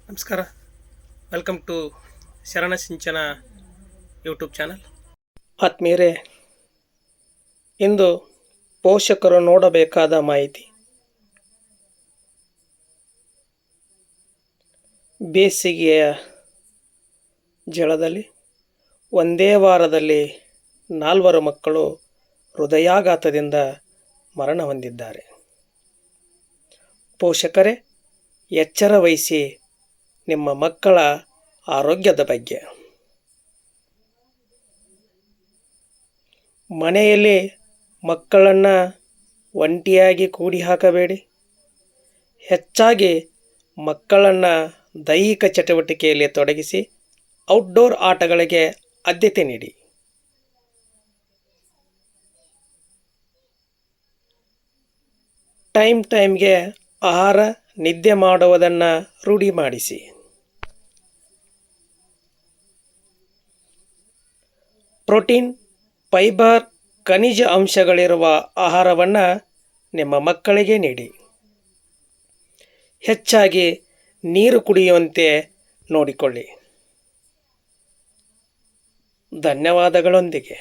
ನಮಸ್ಕಾರ. Welcome to ಶರಣ ಸಿಂಚನ YouTube channel. ಆತ್ಮೀಯರೇ, ಇಂದು ಪೋಷಕರು ನೋಡಬೇಕಾದ ಮಾಹಿತಿ. ಬೇಸಿಗೆಯ ಜಳದಲ್ಲಿ ಒಂದೇ ವಾರದಲ್ಲಿ 4 ಮಕ್ಕಳು ಹೃದಯಾಘಾತದಿಂದ ಮರಣ ಹೊಂದಿದ್ದಾರೆ. ಪೋಷಕರೇ, ಎಚ್ಚರ ವಹಿಸಿ ನಿಮ್ಮ ಮಕ್ಕಳ ಆರೋಗ್ಯದ ಬಗ್ಗೆ. ಮನೆಯಲ್ಲಿ ಮಕ್ಕಳನ್ನು ಒಂಟಿಯಾಗಿ ಕೂಡಿ ಹಾಕಬೇಡಿ. ಹೆಚ್ಚಾಗಿ ಮಕ್ಕಳನ್ನು ದೈಹಿಕ ಚಟುವಟಿಕೆಯಲ್ಲಿ ತೊಡಗಿಸಿ ಔಟ್ಡೋರ್ ಆಟಗಳಿಗೆ ಆದ್ಯತೆ ನೀಡಿ. ಟೈಮ್ಗೆ ಆಹಾರ, ನಿದ್ದೆ ಮಾಡುವುದನ್ನು ರೂಢಿ ಮಾಡಿಸಿ. ಪ್ರೋಟೀನ್, ಫೈಬರ್, ಖನಿಜ ಅಂಶಗಳಿರುವ ಆಹಾರವನ್ನು ನಿಮ್ಮ ಮಕ್ಕಳಿಗೆ ನೀಡಿ. ಹೆಚ್ಚಾಗಿ ನೀರು ಕುಡಿಯುವಂತೆ ನೋಡಿಕೊಳ್ಳಿ. ಧನ್ಯವಾದಗಳೊಂದಿಗೆ